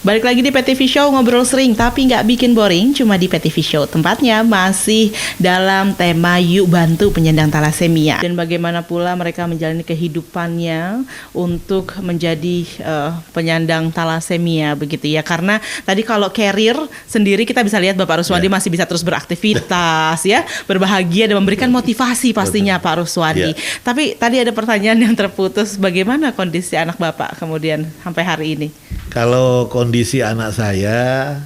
Balik lagi di PTV Show, ngobrol sering tapi nggak bikin boring, cuma di PTV Show. Tempatnya masih dalam tema Yuk Bantu Penyandang Talasemia. Dan bagaimana pula mereka menjalani kehidupannya untuk menjadi penyandang talasemia begitu ya. Karena tadi kalau karir sendiri kita bisa lihat Bapak Ruswandi masih bisa terus beraktivitas ya, berbahagia dan memberikan motivasi pastinya Pak Ruswandi. Tapi tadi ada pertanyaan yang terputus, bagaimana kondisi anak Bapak kemudian sampai hari ini? Kalau kondisi anak saya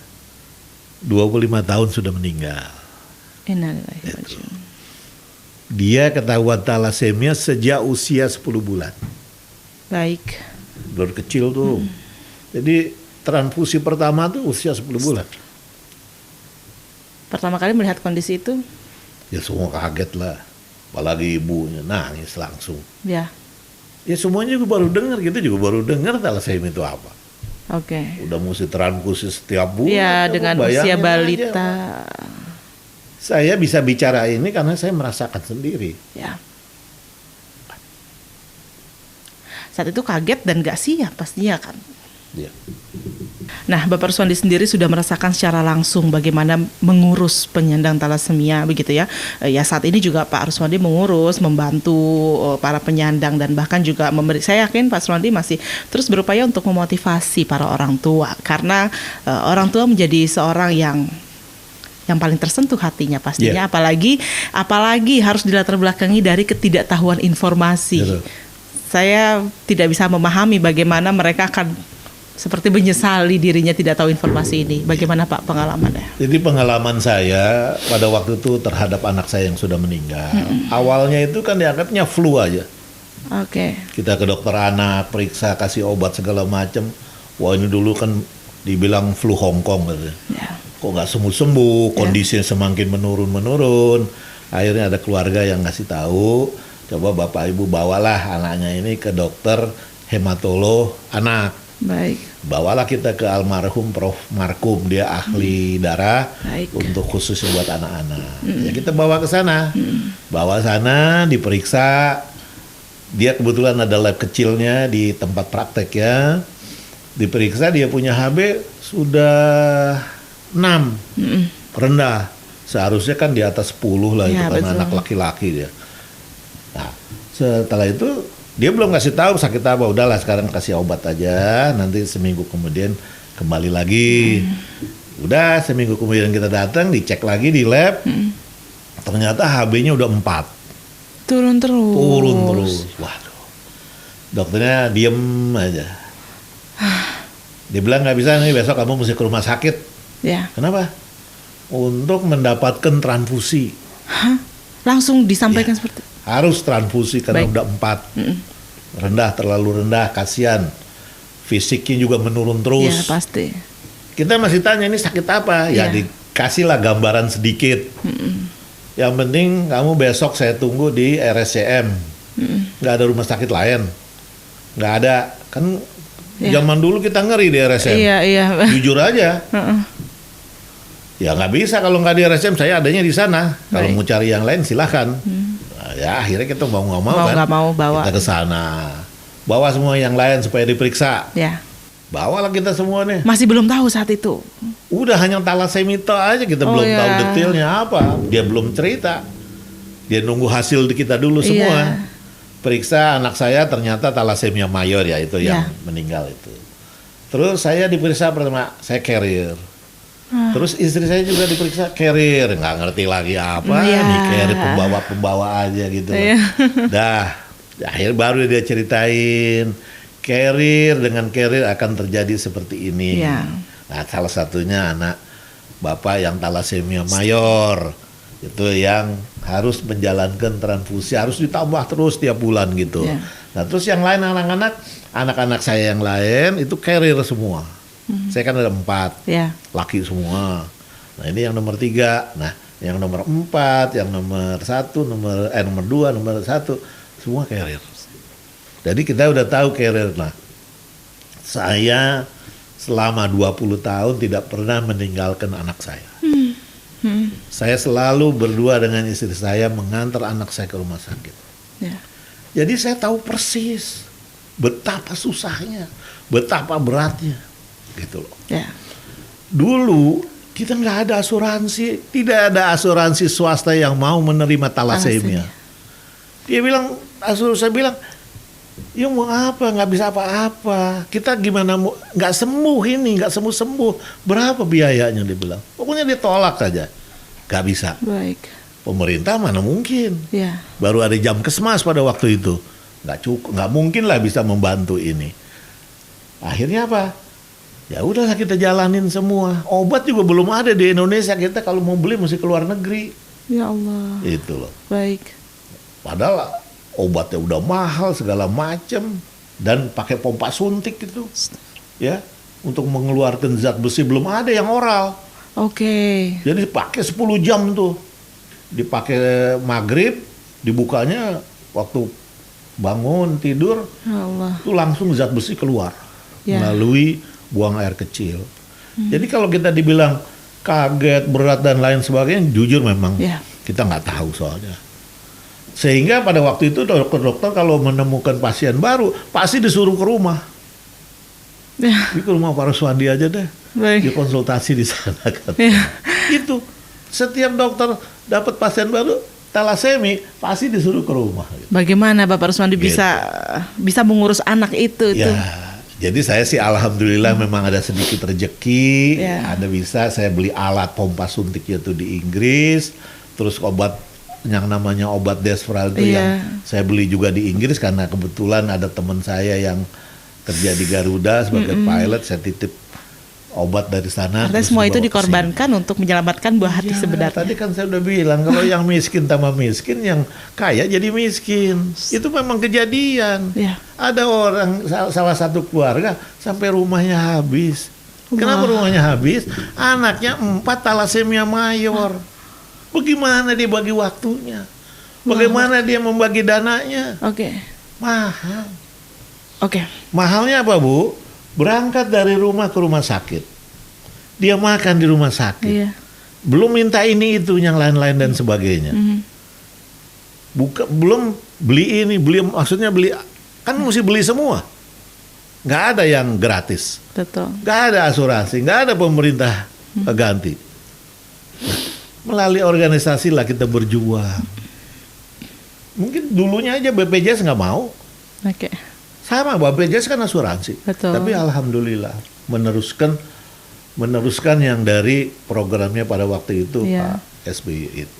25 tahun sudah meninggal. Dia ketahuan talasemia sejak usia 10 bulan. Baik. Baru kecil tuh. Jadi transfusi pertama tuh usia 10 bulan. Pertama kali melihat kondisi itu? Ya semua kaget lah. Apalagi ibunya nangis langsung. Ya. Ya semuanya juga baru dengar, kita juga baru dengar talasemia itu apa. Oke. Udah mesti transfusi setiap bulan. Ya, dengan usia balita. Aja. Saya bisa bicara ini karena saya merasakan sendiri. Ya. Saat itu kaget dan gak siap pastinya kan. Ya. Nah, Bapak Ruswandi sendiri sudah merasakan secara langsung bagaimana mengurus penyandang talasemia begitu ya. Ya saat ini juga Pak Ruswandi mengurus, membantu para penyandang dan bahkan juga saya yakin Pak Ruswandi masih terus berupaya untuk memotivasi para orang tua karena orang tua menjadi seorang yang paling tersentuh hatinya pastinya, apalagi harus dilatar belakangi dari ketidaktahuan informasi. Betul. Saya tidak bisa memahami bagaimana mereka akan seperti menyesali dirinya tidak tahu informasi ini. Bagaimana Pak pengalamannya? Jadi pengalaman saya pada waktu itu terhadap anak saya yang sudah meninggal. Awalnya itu kan dianggapnya flu aja. Oke. Kita ke dokter anak, periksa, kasih obat segala macam. Wah ini dulu kan dibilang flu Hongkong gitu. Ya. Kok nggak sembuh-sembuh, kondisinya semakin menurun. Akhirnya ada keluarga yang ngasih tahu, coba Bapak Ibu bawalah anaknya ini ke dokter hematolog anak. Baik. Bawalah kita ke almarhum Prof. Markum, dia ahli darah untuk khusus buat anak-anak. Ya kita bawa ke sana, bawa sana diperiksa. Dia kebetulan ada lab kecilnya di tempat praktek ya. Diperiksa dia punya HB sudah 6, rendah. Seharusnya kan di atas 10 lah ya, itu kan betul. Anak laki-laki dia. Nah setelah itu dia belum kasih tahu sakit apa, udahlah sekarang kasih obat aja, nanti seminggu kemudian kembali lagi. Udah seminggu kemudian kita datang, dicek lagi di lab, ternyata HB-nya udah 4. Turun terus. Waduh, dokternya diem aja. Dia bilang nggak bisa nih, besok kamu mesti ke rumah sakit. Ya. Kenapa? Untuk mendapatkan transfusi. Hah? Langsung disampaikan seperti itu? Harus transfusi karena udah 4. Rendah, terlalu rendah, kasihan. Fisiknya juga menurun terus. Ya pasti. Kita masih tanya ini sakit apa? Ya dikasihlah gambaran sedikit. Yang penting kamu besok saya tunggu di RSCM. Nggak ada rumah sakit lain. Nggak ada. Kan zaman dulu kita ngeri di RSCM. Iya. Jujur aja. Ya nggak bisa kalau nggak di RSCM, saya adanya di sana. Kalau mau cari yang lain silahkan. Ya akhirnya kita mau nggak mau bawa kita ke sana, bawa semua yang lain supaya diperiksa. Ya. Bawalah kita semua nih. Masih belum tahu saat itu. Udah hanya talasemia aja kita belum tahu detailnya apa. Dia belum cerita. Dia nunggu hasil di kita dulu semua. Periksa anak saya ternyata talasemia mayor ya itu yang meninggal itu. Terus saya diperiksa pertama saya carrier. Terus istri saya juga diperiksa carrier, nggak ngerti lagi apa, nih carrier pembawa aja gitu. Dah, akhir baru dia ceritain carrier dengan carrier akan terjadi seperti ini. Nah, salah satunya anak bapak yang talasemia mayor itu yang harus menjalankan transfusi, harus ditambah terus tiap bulan gitu. Nah, terus yang lain anak-anak saya yang lain itu carrier semua. Saya kan ada 4, laki semua. Nah ini yang nomor 3, nah yang nomor 4, yang nomor 1, nomor 2, nomor 1, semua carrier. Jadi kita udah tahu carrier. Nah saya selama 20 tahun tidak pernah meninggalkan anak saya. Saya selalu berdua dengan istri saya mengantar anak saya ke rumah sakit. Jadi saya tahu persis betapa susahnya, betapa beratnya. gitu loh. Ya. Dulu kita nggak ada asuransi, tidak ada asuransi swasta yang mau menerima thalassemia. Dia bilang, saya bilang, ya mau apa, nggak bisa apa-apa. Kita gimana mau, nggak sembuh ini, nggak sembuh-sembuh. Berapa biayanya dia bilang. Pokoknya dia tolak aja. Nggak bisa. Baik. Pemerintah mana mungkin. Ya. Baru ada Jamkesmas pada waktu itu. Nggak cukup, nggak mungkin lah bisa membantu ini. Akhirnya apa? Ya udahlah kita jalanin semua. Obat juga belum ada di Indonesia. Kita kalau mau beli mesti keluar negeri. Ya Allah. Itu loh. Baik. Padahal obatnya udah mahal segala macam dan pakai pompa suntik gitu. Ya, untuk mengeluarkan zat besi belum ada yang oral. Oke. Jadi pakai 10 jam tuh. Dipakai maghrib, dibukanya waktu bangun tidur, Ya Allah. itu langsung zat besi keluar melalui buang air kecil. Jadi kalau kita dibilang kaget, berat dan lain sebagainya, jujur memang kita nggak tahu soalnya. Sehingga pada waktu itu dokter-dokter kalau menemukan pasien baru pasti disuruh ke rumah. Di ke rumah Pak Ruswandi aja deh. Baik. Dia konsultasi di sana kan. Ya. Itu setiap dokter dapat pasien baru talasemi pasti disuruh ke rumah. Bagaimana Bapak Ruswandi Gitu. bisa mengurus anak itu? Ya, jadi saya sih alhamdulillah memang ada sedikit rezeki, ada bisa saya beli alat pompa suntik itu di Inggris, terus obat yang namanya obat Desferal itu yang saya beli juga di Inggris karena kebetulan ada teman saya yang kerja di Garuda sebagai pilot, saya titip obat dari sana. Artinya semua itu dikorbankan untuk menyelamatkan buah hati sebenarnya. Tadi kan saya udah bilang kalau yang miskin tambah miskin, yang kaya jadi miskin. Itu memang kejadian. Ada orang salah satu keluarga sampai rumahnya habis. Kenapa rumahnya habis? Anaknya 4 thalassemia mayor. Bagaimana dia bagi waktunya? Bagaimana dia membagi dananya? Mahal. Mahalnya apa, Bu? Berangkat dari rumah ke rumah sakit, dia makan di rumah sakit, belum minta ini itu yang lain-lain dan sebagainya. Belum beli ini, maksudnya beli kan mesti beli semua. Nggak ada yang gratis. Betul. Nggak ada asuransi, nggak ada pemerintah ganti. Melalui organisasi lah kita berjuang. Mungkin dulunya aja BPJS nggak mau. Sama, BPJS kan asuransi. Betul. Tapi alhamdulillah meneruskan yang dari programnya pada waktu itu Pak SBY itu.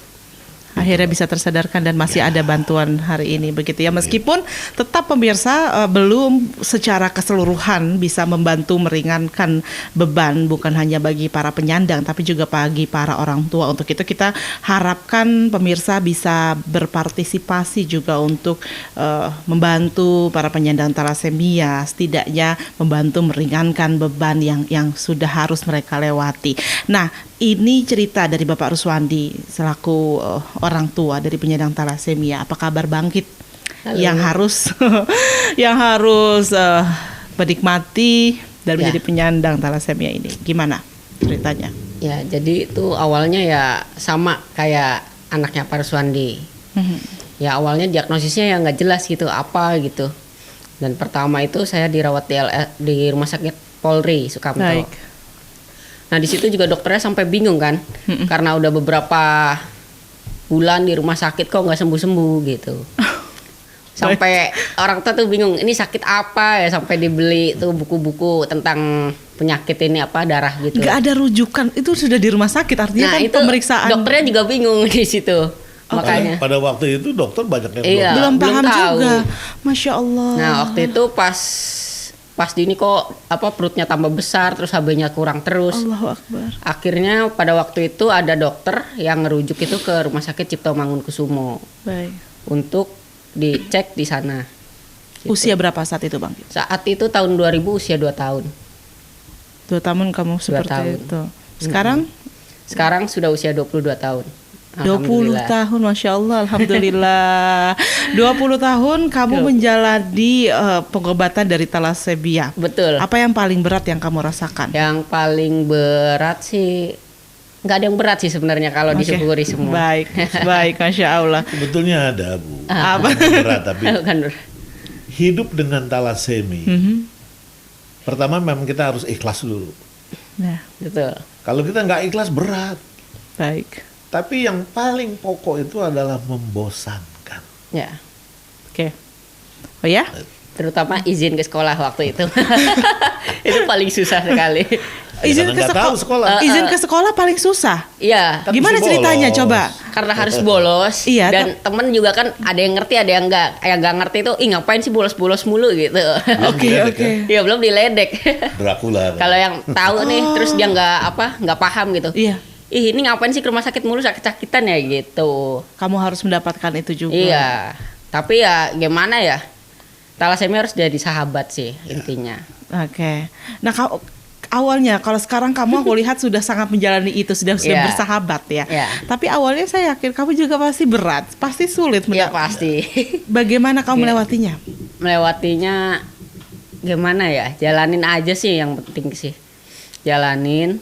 Akhirnya bisa tersadarkan dan masih ada bantuan hari ini begitu ya. Meskipun tetap pemirsa belum secara keseluruhan bisa membantu meringankan beban bukan hanya bagi para penyandang tapi juga bagi para orang tua. Untuk itu kita harapkan pemirsa bisa berpartisipasi juga untuk membantu para penyandang thalassemia, setidaknya membantu meringankan beban yang sudah harus mereka lewati. Nah, ini cerita dari Bapak Ruswandi selaku orang tua dari penyandang thalassemia. Apa kabar bangkit? Halo. yang harus menikmati dan menjadi penyandang thalassemia ini. Gimana ceritanya? Ya, jadi itu awalnya ya sama kayak anaknya Pak Ruswandi. Ya awalnya diagnosisnya ya nggak jelas gitu apa gitu. Dan pertama itu saya dirawat di Rumah Sakit Polri Sukamto. Baik. Nah di situ juga dokternya sampai bingung kan, karena udah beberapa bulan di rumah sakit kok nggak sembuh-sembuh gitu. Sampai orang tua tuh bingung, ini sakit apa ya, sampai dibeli tuh buku-buku tentang penyakit ini apa darah gitu. Nggak ada rujukan, itu sudah di rumah sakit artinya kan itu pemeriksaan. Dokternya juga bingung di situ. Makanya pada waktu itu dokter banyak yang belum paham tahu juga. Masya Allah. Nah waktu itu pas ini kok perutnya tambah besar, terus HB-nya kurang terus. Allahu Akbar. Akhirnya pada waktu itu ada dokter yang ngerujuk itu ke Rumah Sakit Cipto Mangunkusumo. Baik. Untuk dicek di sana. Gitu. Usia berapa saat itu, Bang? Saat itu tahun 2000 usia 2 tahun. 2 tahun kamu seperti tahun. itu. Sekarang? Sekarang sudah usia 22 tahun. 20 tahun, Masya Allah, Alhamdulillah. 20 tahun kamu menjalani pengobatan dari thalassemia. Betul. Apa yang paling berat yang kamu rasakan? Yang paling berat sih, nggak ada yang berat sih sebenarnya kalau disyukuri semua. Baik, Masya Allah. Sebetulnya ada, Bu. Apa? Berat, tapi hidup dengan thalassemia Pertama memang kita harus ikhlas dulu. Nah, Betul. Kalau kita nggak ikhlas berat. baik. Tapi yang paling pokok itu adalah membosankan. Ya. Oke. Oh ya? Terutama izin ke sekolah waktu itu. Itu paling susah sekali. Izin karena ke nggak tahu sekolah. Izin ke sekolah paling susah. Iya. Kan Gimana mesti ceritanya bolos. coba? Karena harus bolos. Iya, Dan temen juga kan ada yang ngerti, ada yang enggak. Yang nggak ngerti itu, ih ngapain sih bolos-bolos mulu gitu. Belum Oke, diledek oke. ya. Iya, belum diledek. Dracula. Kalau yang tahu nih, terus dia nggak paham gitu. Iya. Ih, ini ngapain sih ke rumah sakit mulu, sakit-sakitan ya gitu. Kamu harus mendapatkan itu juga. Iya. Tapi ya gimana ya? Thalassemia harus jadi sahabat sih intinya. Oke. Nah, awalnya kalau sekarang kamu aku lihat sudah sangat menjalani itu, sudah Iya. bersahabat ya. Iya. Tapi awalnya saya yakin kamu juga pasti berat, pasti sulit. Iya pasti. Bagaimana kamu Iya. melewatinya? Melewatinya gimana ya? Jalanin aja sih yang penting sih. Jalanin.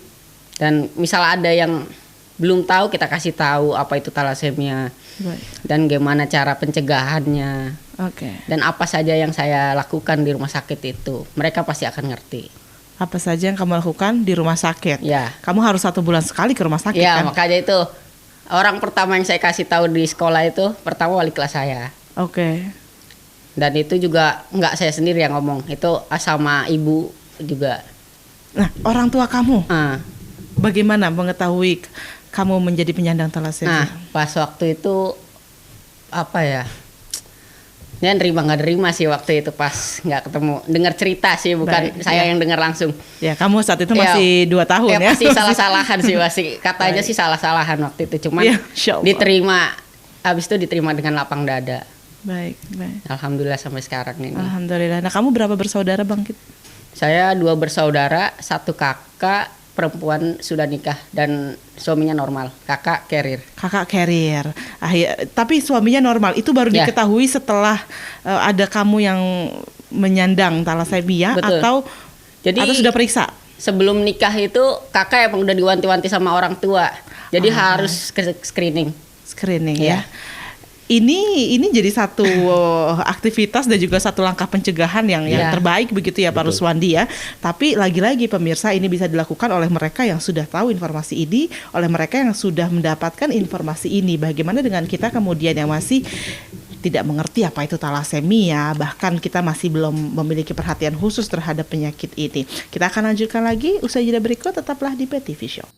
Dan misal ada yang belum tahu, kita kasih tahu apa itu thalassemia Baik. dan gimana cara pencegahannya Oke. dan apa saja yang saya lakukan di rumah sakit itu. Mereka pasti akan ngerti. Apa saja yang kamu lakukan di rumah sakit? Ya. Kamu harus 1 bulan sekali ke rumah sakit Ya, kan? makanya itu orang pertama yang saya kasih tahu di sekolah itu pertama wali kelas saya. Oke. Dan itu juga nggak saya sendiri yang ngomong, itu sama ibu juga. Nah, orang tua kamu Ah, bagaimana mengetahui kamu menjadi penyandang nah, thalassemia? pas waktu itu apa ya? Ya nerima nggak nerima sih waktu itu pas nggak ketemu. Dengar cerita sih, bukan Baik, saya ya. yang dengar langsung. Ya, kamu saat itu Ya, masih 2 tahun ya? Pasti salah-salahan sih pasti. Katanya sih salah-salahan waktu itu. Cuman Ya, Insya Allah. diterima. Habis itu diterima dengan lapang dada. Baik, baik. Alhamdulillah sampai sekarang ini. Alhamdulillah. Nah, kamu berapa bersaudara, Bangkit? Saya 2 bersaudara, 1 kakak perempuan sudah nikah dan suaminya normal. Kakak carrier. Kakak carrier. Tapi suaminya normal. Itu baru Ya. diketahui setelah ada kamu yang menyandang thalassemia Betul. atau Jadi sudah periksa? sebelum nikah itu kakak emang udah diwanti-wanti sama orang tua. Jadi harus ke screening. Screening Iya. ya. Ini jadi satu aktivitas dan juga satu langkah pencegahan yang Iya. terbaik begitu ya Pak Betul. Ruswandi ya. Tapi lagi-lagi pemirsa, ini bisa dilakukan oleh mereka yang sudah tahu informasi ini, oleh mereka yang sudah mendapatkan informasi ini. Bagaimana dengan kita kemudian yang masih tidak mengerti apa itu thalassemia, bahkan kita masih belum memiliki perhatian khusus terhadap penyakit ini. Kita akan lanjutkan lagi usai jeda berikut, tetaplah di PTV Show.